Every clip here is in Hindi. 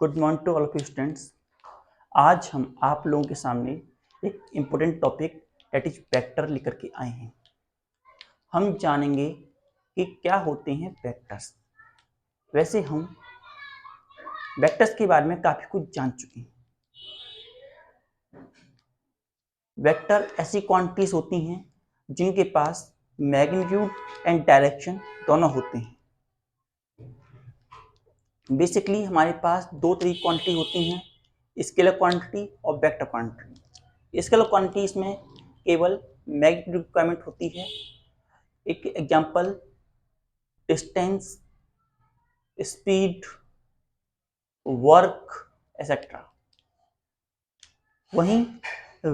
Good morning to all of you students. आज हम आप लोगों के सामने एक important topic that is vector लेकर के आए हैं। हम जानेंगे कि क्या होते हैं वेक्टर्स। वैसे हम वेक्टर्स के बारे में काफ़ी कुछ जान चुके हैं। वेक्टर ऐसी क्वांटिटीज होती हैं जिनके पास मैग्नीट्यूड एंड डायरेक्शन दोनों होते हैं। बेसिकली हमारे पास दो तरह की क्वांटिटी होती हैं, स्केलर क्वांटिटी और वेक्टर क्वांटिटी। स्केलर क्वांटिटी इसमें केवल मैग्नीट्यूड रिक्वायरमेंट होती है। एक example distance, speed, work etcetera. वहीं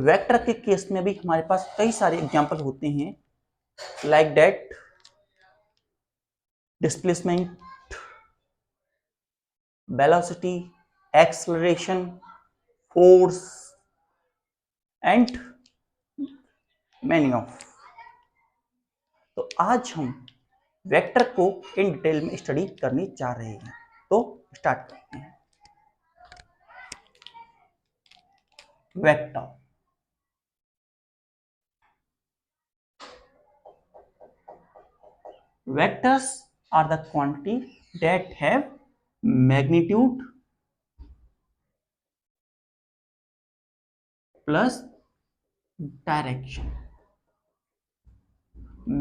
वेक्टर के केस में भी हमारे पास कई सारे एग्जांपल होते हैं, like that displacement, velocity, acceleration, force and many of. तो आज हम वेक्टर को इन डिटेल में स्टडी करने जा रहे हैं। तो स्टार्ट करते हैं। Vector vectors are the quantity that have magnitude plus direction.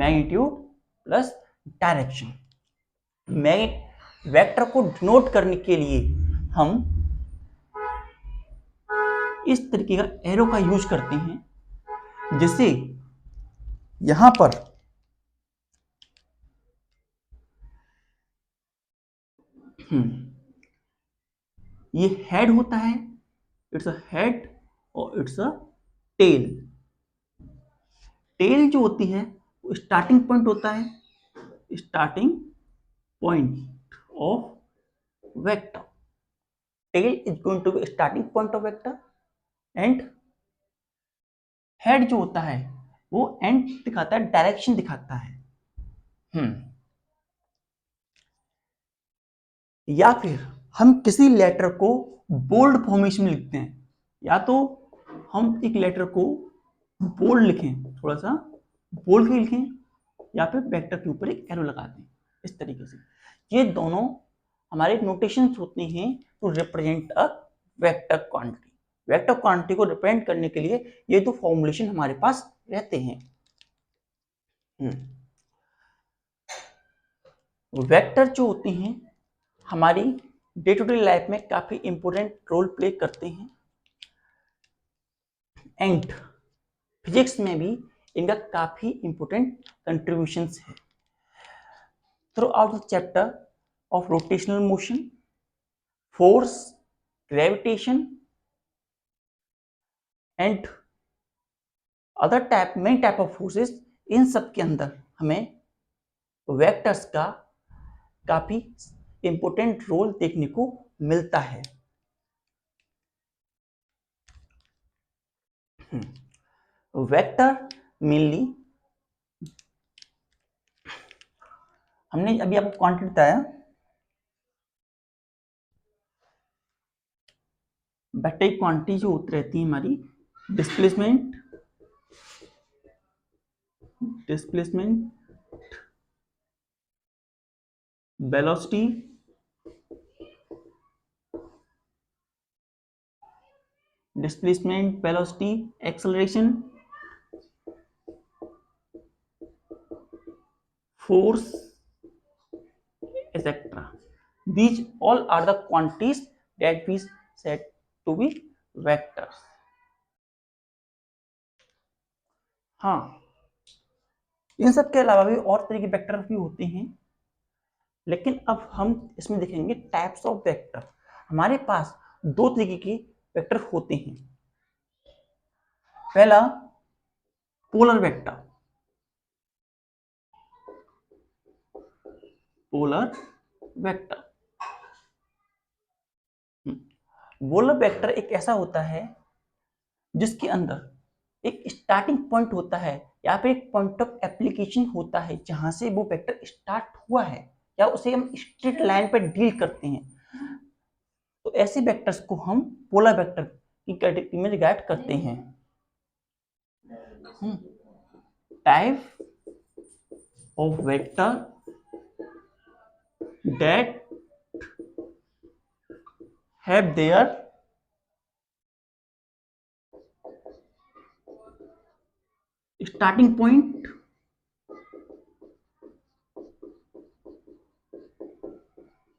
Magnitude plus direction. Vector को डिनोट करने के लिए हम इस तरीके का एरो का यूज करते हैं, जिससे यहां पर ये हेड होता है, इट्स अ हेड और इट्स अ टेल। टेल जो होती है वो स्टार्टिंग पॉइंट होता है, starting point of vector. Tail is going to be starting point of vector and head जो होता है वो एंड दिखाता है, डायरेक्शन दिखाता है। या फिर हम किसी लेटर को बोल्ड फॉर्मेशन में लिखते हैं, या तो हम एक लेटर को बोल्ड लिखें, थोड़ा सा बोल्ड के लिखें, या फिर वेक्टर के ऊपर एक एरो लगा दें। इस तरीके से ये दोनों हमारे नोटेशंस होते हैं to represent a vector quantity. Vector quantity को रिप्रेजेंट करने के लिए ये दो फॉर्मुलेशन हमारे पास रहते हैं। वेक्टर जो होते हैं हमारी डे टू डे लाइफ में काफी इंपॉर्टेंट रोल प्ले करते हैं, एंड फिजिक्स में भी इनका काफी इंपॉर्टेंट कंट्रीब्यूशंस है। Throughout the chapter of rotational motion, force, gravitation and other many type of forces, इन सब के अंदर हमें वेक्टर्स का काफी इंपॉर्टेंट रोल देखने को मिलता है। वेक्टर मेनली हमने अभी आपको क्वांटिटी बताया, वेक्टर क्वांटिटी जो रहती है हमारी displacement, velocity, acceleration, force, etc. These all are the quantities that we said to be vectors. हाँ, इन सब के अलावा भी और तरह के वेक्टर भी होते हैं, लेकिन अब हम इसमें देखेंगे टाइप्स ऑफ वेक्टर। हमारे पास दो तरीके के वेक्टर होते हैं। पहला पोलर वेक्टर। पोलर वेक्टर एक ऐसा होता है जिसके अंदर एक स्टार्टिंग पॉइंट होता है, या फिर एक पॉइंट ऑफ एप्लीकेशन होता है जहां से वो वेक्टर स्टार्ट हुआ है, या उसे हम स्ट्रेट लाइन पर डील करते हैं। तो ऐसे वेक्टर्स को हम पोलर वेक्टर की कैटेगरी में डिवाइड करते हैं। Type of vector that have their starting point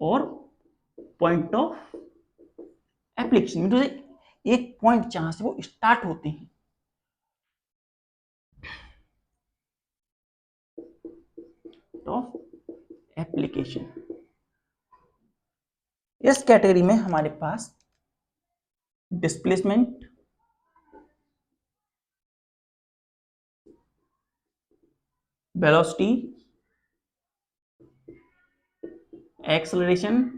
और पॉइंट ऑफ एप्लीकेशन, तो एक पॉइंट जहां से वो स्टार्ट होते हैं। ऑफ एप्लीकेशन, इस कैटेगरी में हमारे पास डिस्प्लेसमेंट, वेलोसिटी, एक्सेलरेशन,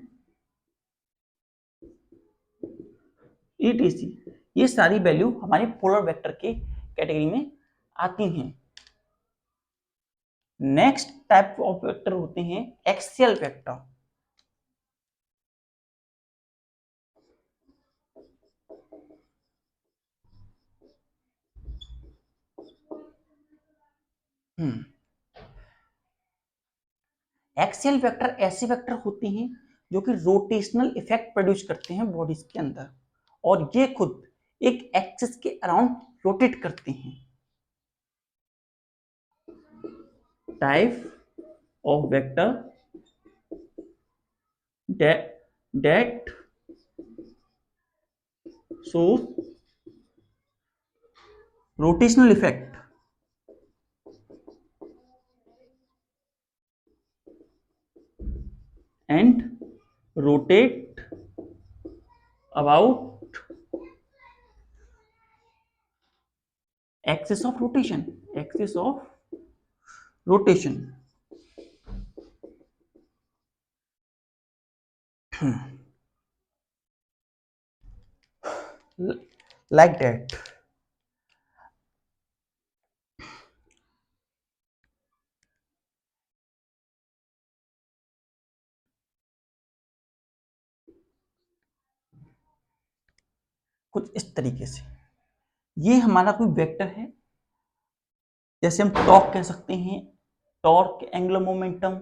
ईटीसी, ये सारी वैल्यू हमारे पोलर वेक्टर के कैटेगरी में आती हैं। नेक्स्ट टाइप ऑफ वेक्टर होते हैं एक्सियल वेक्टर। एक्सियल वेक्टर ऐसे वेक्टर होते हैं जो कि रोटेशनल इफेक्ट प्रोड्यूस करते हैं बॉडीज के अंदर, और ये खुद एक एक्सिस के अराउंड रोटेट करते हैं। Type of vector that shows rotational effect and rotate about axis of rotation, axis of rotation. Like that. कुछ इस तरीके से ये हमारा कोई वेक्टर है, जैसे हम टॉर्क कह सकते हैं, टॉर्क, एंगुलर मोमेंटम।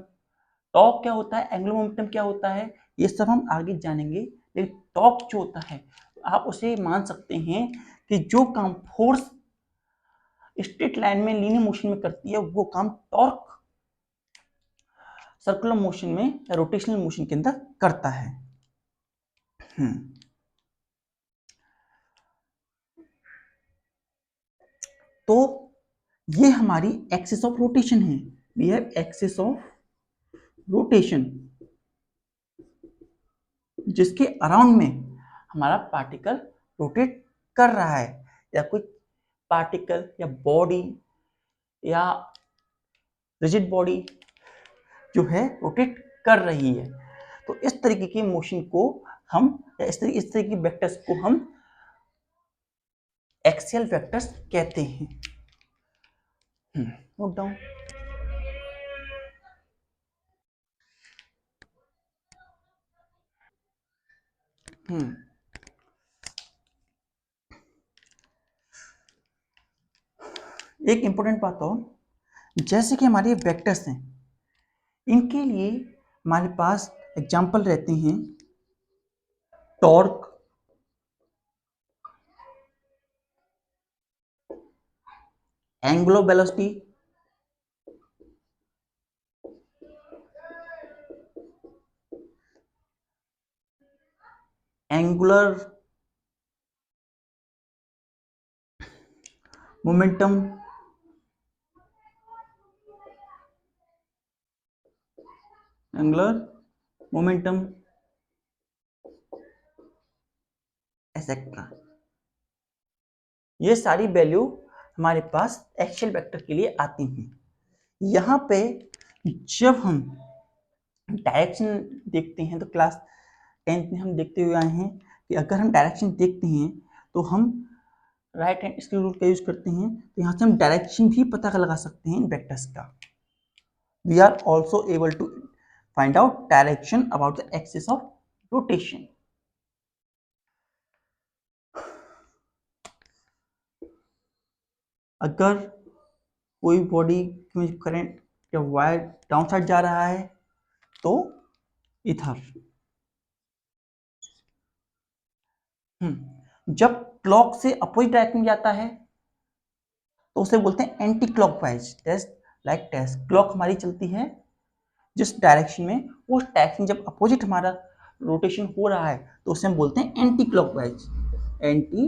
टॉर्क क्या होता है, एंगुलर मोमेंटम क्या होता है, ये सब हम आगे जानेंगे। लेकिन टॉर्क जो होता है, आप उसे मान सकते हैं कि जो काम फोर्स स्ट्रेट लाइन में लीनियर मोशन में करती है, वो काम टॉर्क सर्कुलर मोशन में या रोटेशनल मोशन के अंदर करता है। तो ये हमारी एक्सिस ऑफ रोटेशन है। We have axis of rotation, जिसके अराउंड में हमारा पार्टिकल रोटेट कर रहा है, या कोई पार्टिकल या बॉडी या रिजिड बॉडी जो है रोटेट कर रही है। तो इस तरीके की मोशन को हम, या इस तरीके की वेक्टर्स को हम एक्सियल वेक्टर्स कहते हैं। Note down. एक इंपॉर्टेंट बात और, जैसे कि हमारे वेक्टर्स हैं, इनके लिए हमारे पास एग्जांपल रहते हैं torque, angular velocity, angular momentum, angular momentum etcetera. ये सारी वैल्यू हमारे पास एक्सियल वेक्टर के लिए आती हैं। यहाँ पे जब हम डायरेक्शन देखते हैं, तो क्लास 10th में हम देखते हुए आए हैं कि अगर हम डायरेक्शन देखते हैं तो हम राइट हैंड स्क्वायर रूल का यूज करते हैं, तो यहाँ से हम डायरेक्शन भी पता लगा सकते हैं इन वेक्टर्स का। We are also able to find out direction about the axis of rotation. अगर कोई बॉडी में करंट या वायर डाउन साइड जा रहा है तो इधर। जब क्लॉक से अपोजिट डायरेक्शन में जाता है तो उसे बोलते हैं anti clockwise. Test like test, clock हमारी चलती है जिस डायरेक्शन में, उस डायरेक्शन जब अपोजिट हमारा रोटेशन हो रहा है तो उसे हम बोलते हैं एंटी क्लॉकवाइज। Anti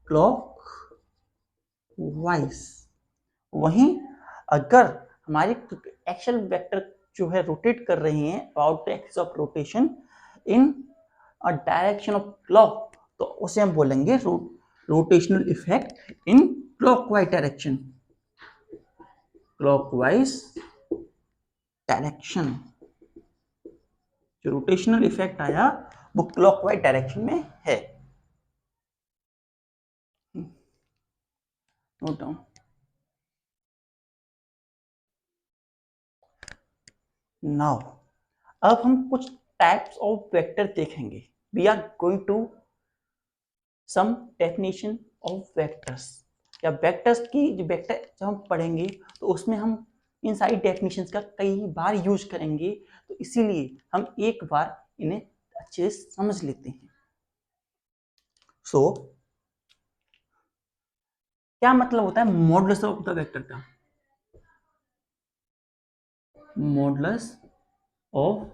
clockwise. वहीं अगर हमारे एक्सल वेक्टर जो है रोटेट कर रहे हैं about the axis of rotation in a direction of clock, तो उसे हम बोलेंगे rotational effect in clockwise direction. Clockwise direction, जो रोटेशनल इफेक्ट आया वो क्लॉकवाइज डायरेक्शन में है। Note down. नाउ अब हम कुछ टाइप्स ऑफ वेक्टर देखेंगे। We are going to some definition of vectors. या वेक्टर्स की जो वेक्टर जब हम पढ़ेंगे तो उसमें हम इन सारी डेफिनेशंस का कई बार यूज करेंगे, तो इसीलिए हम एक बार इन्हें अच्छे से समझ लेते हैं। सो क्या मतलब होता है मॉडुलस ऑफ द वेक्टर का? Modulus of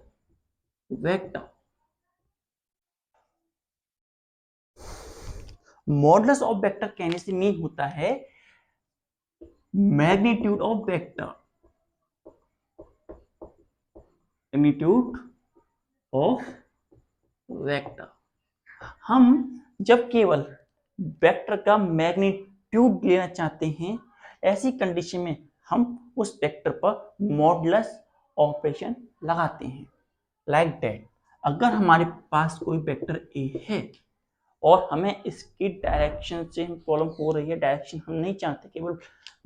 vector, modulus of vector कहने से मीन होता है magnitude of vector. Magnitude of vector. हम जब केवल वेक्टर का मैग्नीट्यूड लेना चाहते हैं, ऐसी कंडीशन में हम उस वेक्टर पर मॉडुलस ऑपरेशन लगाते हैं। लाइक दैट, अगर हमारे पास कोई वेक्टर ए है और हमें इसकी डायरेक्शन से हम प्रॉब्लम हो रही है, डायरेक्शन हम नहीं चाहते, केवल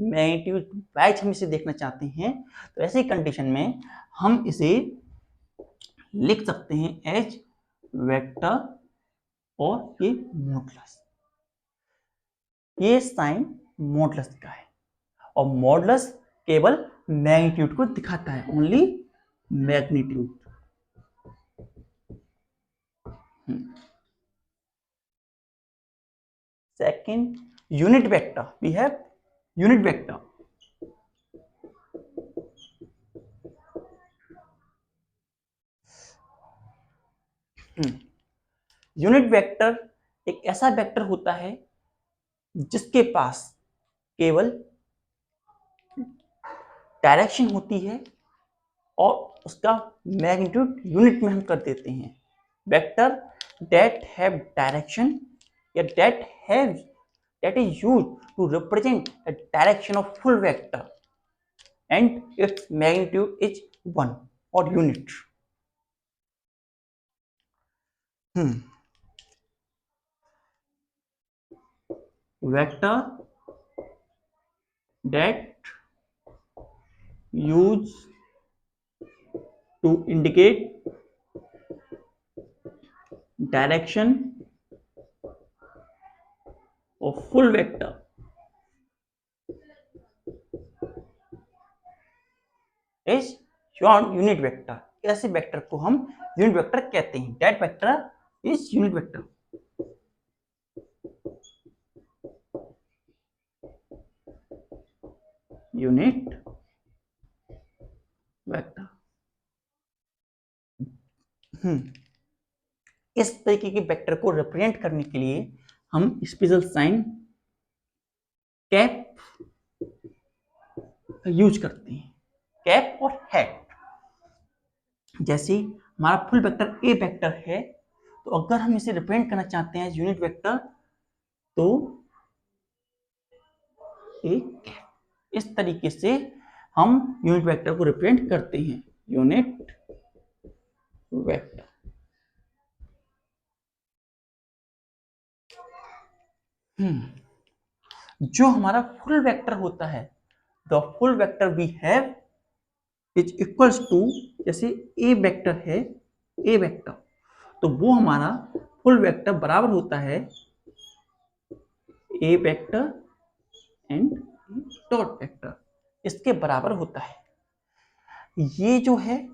मैग्नीट्यूड वाइज हम इसे देखना चाहते हैं, तो ऐसी कंडीशन में हम इसे लिख सकते हैं एज वेक्टर और ये मॉडुलस। ये साइन मॉडुलस का है और मॉडुलस केवल मैग्नीट्यूड को दिखाता है, only magnitude. Second, unit vector. We have unit vector. Unit vector एक ऐसा वेक्टर होता है जिसके पास केवल डायरेक्शन होती है और उसका मैग्नीट्यूड यूनिट में हम कर देते हैं। वेक्टर दैट हैव डायरेक्शन या that is used to represent the direction of full vector and its magnitude is 1 or unit. Vector that use to indicate direction of full vector is unit vector. ऐसे वेक्टर को हम यूनिट वेक्टर कहते हैं। That vector is unit vector. Unit vector. इस तरीके के वेक्टर को रिप्रेजेंट करने के लिए हम स्पेशल साइन कैप यूज करते हैं। कैप और हैट। जैसे हमारा फुल वेक्टर ए वेक्टर है, तो अगर हम इसे रिप्रेजेंट करना चाहते हैं यूनिट वेक्टर, तो एक इस तरीके से हम यूनिट वेक्टर को रिप्रेजेंट करते हैं। Unit vector. जो हमारा फुल वेक्टर होता है, the full vector we have is equals to, जैसे ए वेक्टर है, ए वेक्टर, तो वो हमारा फुल वेक्टर बराबर होता है ए वेक्टर एंड डॉट वेक्टर इसके बराबर होता है। ये जो है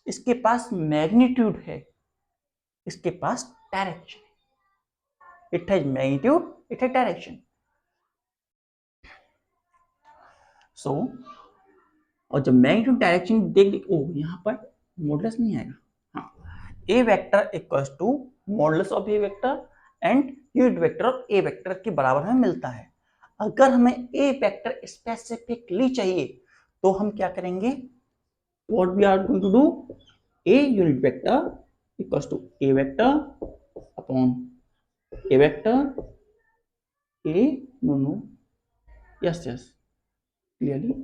इसके पास मैग्नीट्यूड है, इसके पास डायरेक्शन है। It has magnitude, it has direction. So और जब मैग्नीट्यूड डायरेक्शन देख ओ यहाँ पर मॉडुलस नहीं आएगा, हाँ, A vector equals to modulus of A vector and unit vector of A vector के बराबर हमें मिलता है। अगर हमें ए वेक्टर स्पेसिफिकली चाहिए तो हम क्या करेंगे, what we are going to do, a unit vector equals to a vector upon a vector a no yes clearly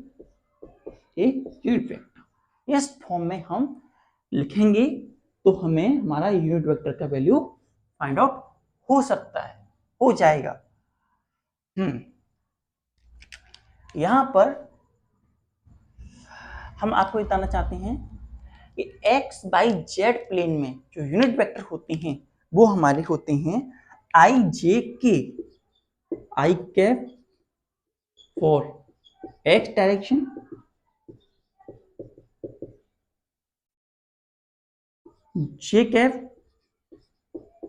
a unit vector. इस फॉर्म में हम लिखेंगे तो हमें हमारा यूनिट वेक्टर का वैल्यू फाइंड आउट हो सकता है, हो जाएगा। यहां पर हम आपको बताना चाहते हैं कि x बाई जेड प्लेन में जो यूनिट वेक्टर होते हैं वो हमारे होते हैं I J K, I cap for x direction, j cap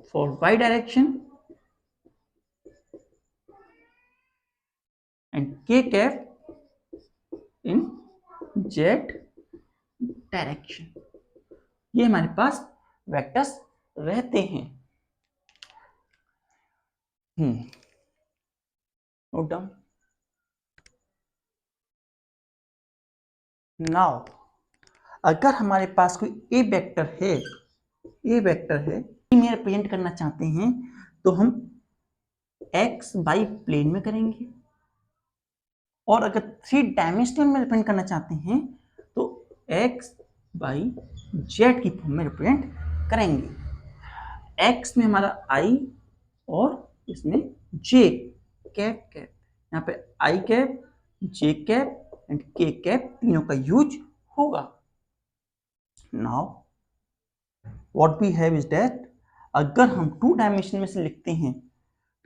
for y direction and k cap in z direction. ये हमारे पास वेक्टर्स रहते हैं। Note down. नाउ अगर हमारे पास कोई ए वेक्टर है में रिप्रेजेंट करना चाहते हैं तो हम x बाई प्लेन में करेंगे, और अगर 3 डायमेंशनल में रिप्रेजेंट करना चाहते हैं तो x बाई जेड की फॉर्म में रिप्रेजेंट करेंगे। x में हमारा i और इसमें j कैप कैप, यहाँ पे i cap, j cap and k cap तीनों का यूज होगा। Now what we have is that अगर हम 2 डायमेंशन में से लिखते हैं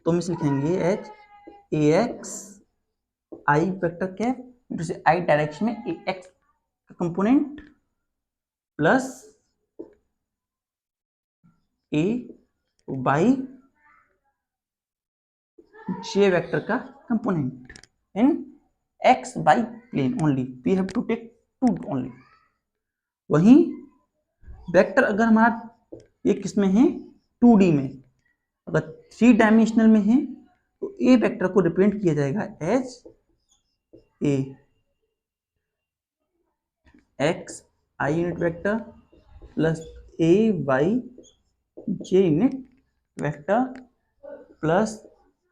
तो हम इसे लिखेंगे H a x i vector cap, जैसे आई डायरेक्शन में ए एक्स का component plus a y j vector का component in x by plane only, we have to take 2 only. वहीं वेक्टर अगर हमारा ये किस में है 2D में, अगर 3 डायमेंशनल में है तो ए वेक्टर को रिप्रेजेंट किया जाएगा as a x i unit vector plus a y j unit vector plus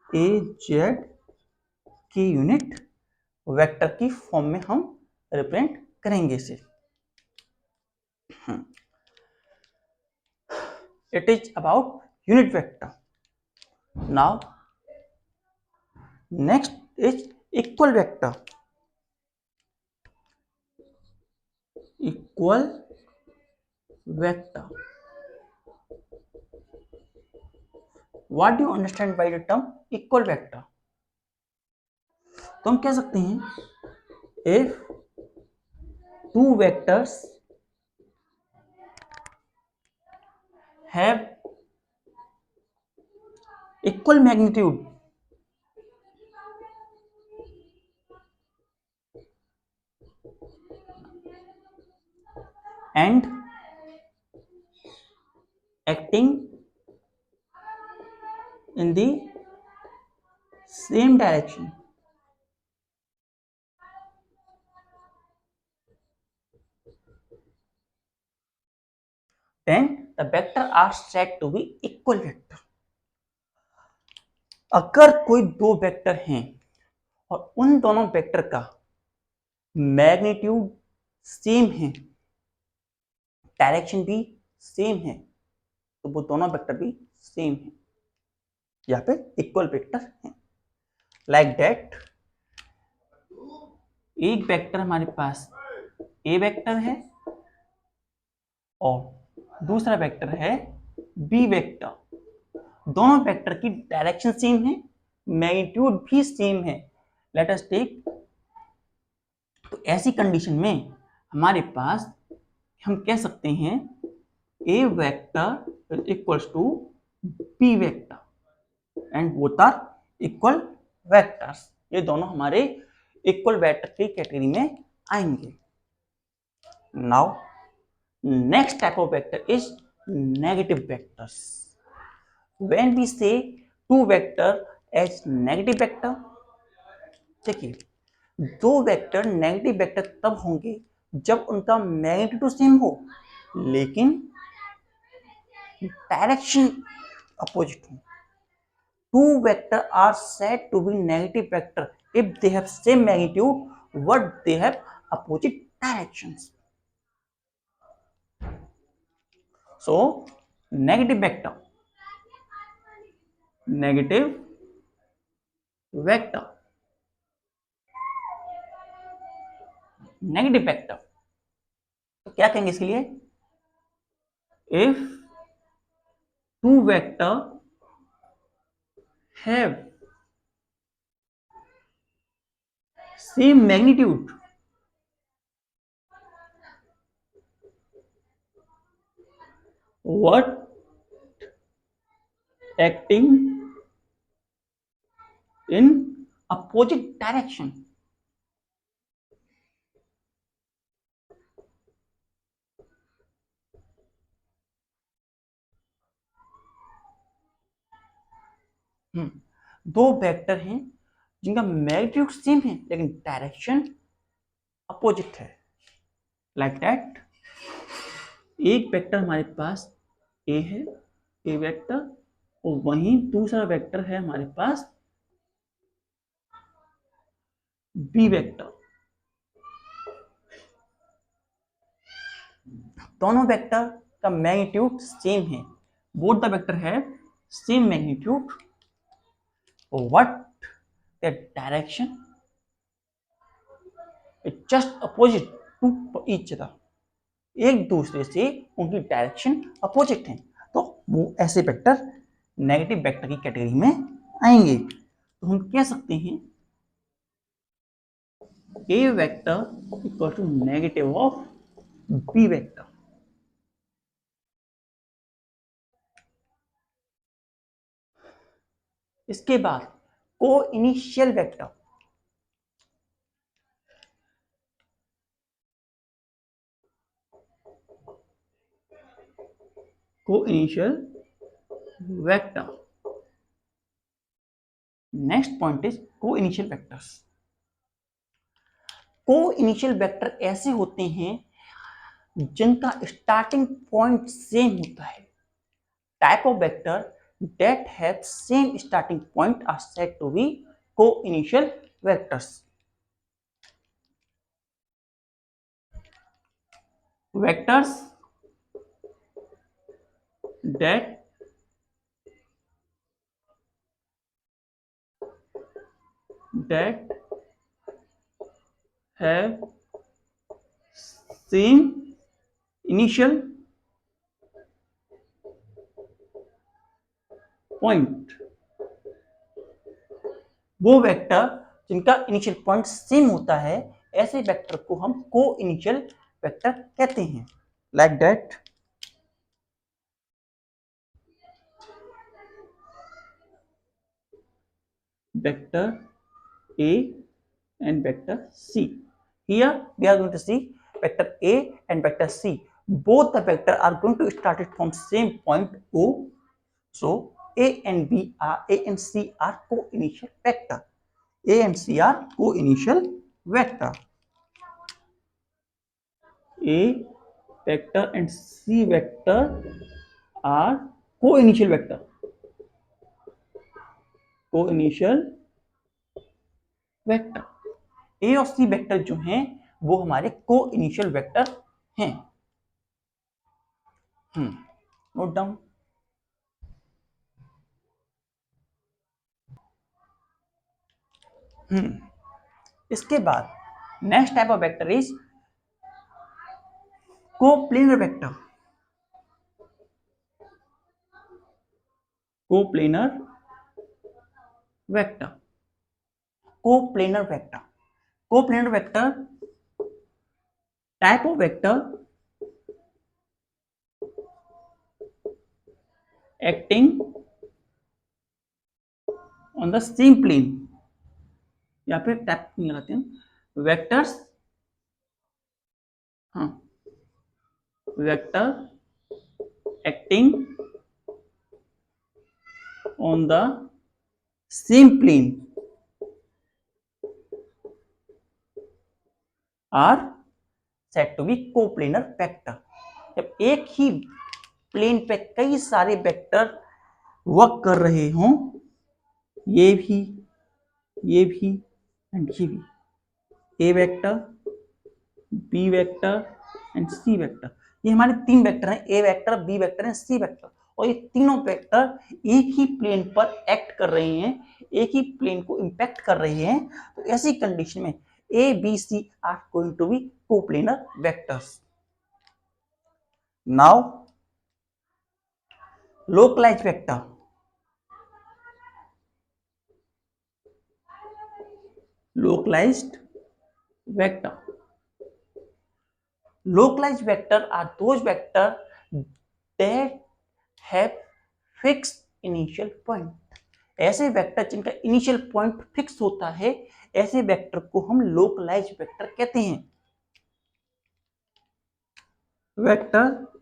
a z की यूनिट वेक्टर की फॉर्म में हम रिप्रेजेंट करेंगे इसे। It is about unit vector. Now next is equal vector. Equal vector. What do you understand by the term equal vector? तो हम कह सकते हैं if 2 vectors have equal magnitude and acting in the same direction, then the vector are said to be equal vector. अगर कोई 2 वेक्टर हैं और उन दोनों वेक्टर का मैग्नीट्यूड सेम है, डायरेक्शन भी सेम है, तो वो दोनों वेक्टर भी सेम है, यहाँ पे इक्वल वेक्टर है। लाइक दैट एक वेक्टर हमारे पास ए वेक्टर है और दूसरा वेक्टर है बी वेक्टर। दोनों वेक्टर की डायरेक्शन सेम है, मैग्नीट्यूड भी सेम है, लेट अस टेक, तो ऐसी कंडीशन में हमारे पास हम कह सकते हैं A vector equals to B vector and both are equal vectors. ये दोनों हमारे इक्वल वेक्टर की कैटेगरी में आएंगे। Now next type of vector is negative vectors. When we say two vector as negative vector, देखिए दो वेक्टर नेगेटिव वेक्टर तब होंगे जब उनका मैग्नीट्यूड सेम हो लेकिन डायरेक्शन अपोजिट हो। Two vectors are said to be negative vector if they have same magnitude but they have opposite directions. So negative vector negative vector तो क्या कहेंगे इसके लिए? If two vector have same magnitude but acting in opposite direction, दो वेक्टर हैं जिनका मैग्नीट्यूड सेम है लेकिन डायरेक्शन अपोजिट है। लाइक दैट, एक वेक्टर हमारे पास ए है, ए वेक्टर, और वहीं दूसरा वेक्टर है हमारे पास बी वेक्टर। दोनों वेक्टर का मैग्नीट्यूड सेम है, बोथ द वेक्टर है same magnitude, what the direction is just opposite to each other. एक दूसरे से उनकी डायरेक्शन अपोजिट है तो वो ऐसे वेक्टर नेगेटिव वेक्टर की कैटेगरी में आएंगे। तो हम कह सकते हैं A vector equal to negative of B vector। इसके बाद को initial vector, co-initial vector, next point is को इनिशियल वेक्टर्स। को इनिशियल वेक्टर ऐसे होते हैं जिनका स्टार्टिंग पॉइंट सेम होता है। Type of vector that have same starting point are said to be co-initial vectors। Vectors that have same initial point, वो वेक्टर जिनका इनिशियल पॉइंट सेम होता है, ऐसे वेक्टर को हम को इनिशियल वेक्टर कहते हैं। Like that, vector A and vector C। Here we are going to see vector A and vector C. Both the vector are going to start it from same point O. So A and C are co-initial vector. A and C are co-initial vector. A vector and C vector are co-initial vector. Co-initial vector A और सी वेक्टर जो हैं वो हमारे को इनिशियल वेक्टर हैं। Note down. इसके बाद next type of vector is coplanar vector. Coplanar vector, coplanar vector. Coplanar vector type of vector acting on the same plane, या फिर टाइप नहीं लगाते हैं, वेक्टर्स, हाँ, vector acting on the same plane are said to be coplanar vector. जब एक ही प्लेन पे कई सारे वेक्टर वर्क कर रहे हों, ये भी एंड ये भी, A vector, B vector and C vector, ये हमारे तीन वेक्टर हैं, A vector, B vector and C vector, और ये तीनों वेक्टर एक ही प्लेन पर एक्ट कर रहे हैं, एक ही प्लेन को इंपैक्ट कर रहे हैं। तो ऐसी कंडीशन में A B C are going to be coplanar vectors. Now localized vector, localized vector, localized vector are those vector that have fixed initial point। ऐसे वेक्टर जिनका इनिशियल पॉइंट फिक्स होता है, ऐसे वेक्टर को हम लोकलाइज्ड वेक्टर कहते हैं। Vector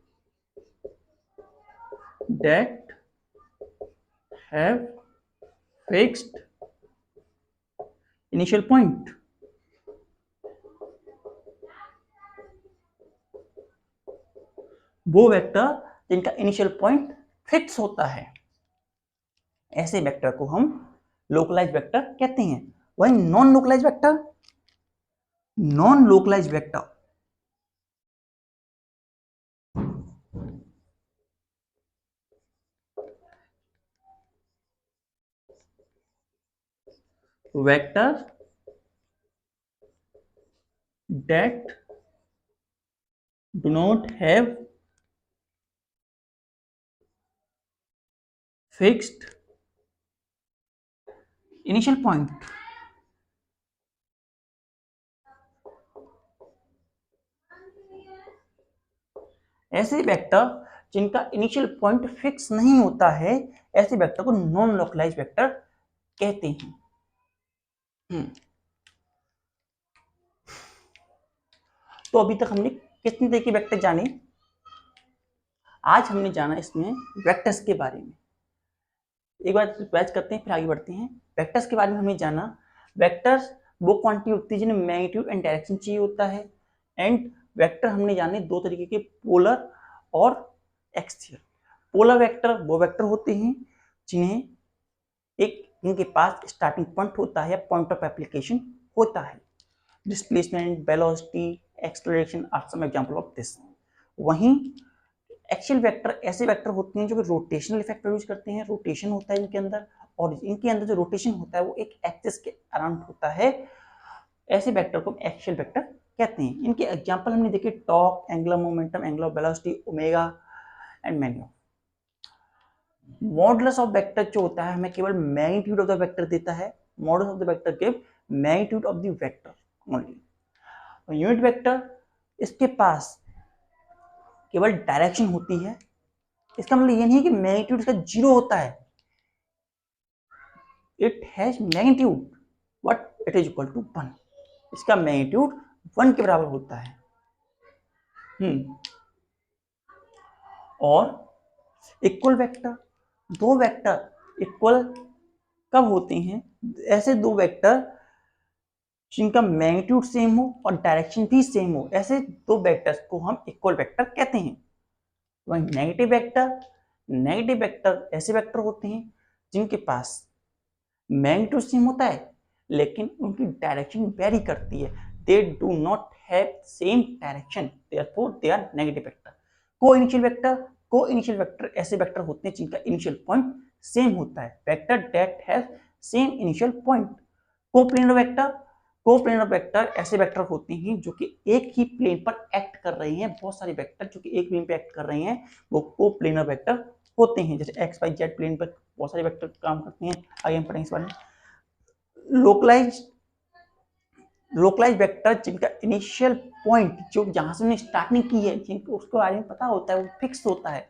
that have fixed initial point, वो वेक्टर जिनका इनिशियल पॉइंट फिक्स होता है, ऐसे वेक्टर को हम लोकलाइज्ड वेक्टर कहते हैं। वही non localized vector, non localized vector vector that do not have fixed initial point, ऐसे वेक्टर जिनका इनिशियल पॉइंट फिक्स नहीं होता है, ऐसे वेक्टर को नॉन लोकलाइज्ड वेक्टर कहते हैं। तो अभी तक हमने कितने तरह के वेक्टर जाने, आज हमने जाना इसमें वेक्टर्स के बारे में। एक बार रिवाइज करते हैं फिर आगे बढ़ते हैं। वेक्टर्स के बारे में हमने जाना, वेक्टर्स वो क्वांटिटी होती है जिन्हें मैग्नीट्यूड एंड डायरेक्शन चाहिए होता है। एंड वेक्टर हमने जाने दो तरीके के, पोलर और एक्सियल। पोलर वेक्टर वो वेक्टर होते हैं जिन्हें इनके पास स्टार्टिंग पॉइंट होता है, पॉइंट ऑफ एप्लीकेशन होता है। Displacement, velocity, acceleration are some example of this. वहीं एक्सियल वेक्टर ऐसे वेक्टर होते हैं जो कि रोटेशनल इफेक्ट प्रोड्यूस करते हैं, रोटेशन होता है इनके अंदर, और इनके अंदर जो रोटेशन होता है वो एक एक्सिस के अराउंड होता है। ऐसे वेक्टर को एक्सियल वेक्टर कहते हैं। इनके एग्जांपल हमने देखे, torque, angular momentum, angular velocity, omega and many of. Modulus of vector जो होता है हमें केवल मैग्नीट्यूड ऑफ द वेक्टर देता है। Modulus of the vector give magnitude of the vector only. Unit vector, इसके पास केवल डायरेक्शन होती है। इसका मतलब ये नहीं है कि मैग्नीट्यूड इसका 0 होता है। It has magnitude but it is equal to 1। इसका मैग्नीट्यूड 1 के बराबर होता है। और इक्वल वेक्टर, दो वेक्टर इक्वल कब होते हैं? ऐसे दो वेक्टर जिनका मैग्नीट्यूड सेम हो और डायरेक्शन भी सेम हो, ऐसे दो वेक्टर्स को हम इक्वल वेक्टर कहते हैं। वही नेगेटिव वेक्टर ऐसे वेक्टर होते हैं जिनके पास मैग्नीट्यूड सेम होता है लेकिन उनकी डायरेक्शन वेरी करती है। They do not have same direction, therefore they are negative vector. Co-initial vector ऐसे वेक्टर होते हैं जिनका इनिशियल पॉइंट सेम होता है। Vector that have same initial point. Coplanar vector ऐसे वेक्टर होते हैं जो कि एक ही प्लेन पर एक्ट कर रहे हैं। बहुत सारे वेक्टर जो कि एक प्लेन पर एक्ट कर रहे हैं वो कोप्लेनर वेक्टर होते हैं। जैसे एक्स वाई जेड प्लेन पर बहुत सारे वेक्टर काम करते हैं, आगे हम पढ़ेंगे इस बारे में। लोकलाइज्ड लोकलाइज वेक्टर जिनका इनिशियल पॉइंट जो जहां से उन्होंने स्टार्टिंग की है, जिनको उसके बारे में पता होता है, वो फिक्स होता है,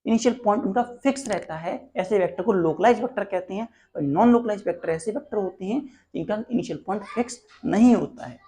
इनिशियल पॉइंट उनका फिक्स रहता है, ऐसे वेक्टर को लोकलाइज वेक्टर कहते हैं। और नॉन लोकलाइज वेक्टर ऐसे वेक्टर होते हैं जिनका इनिशियल पॉइंट फिक्स नहीं होता है।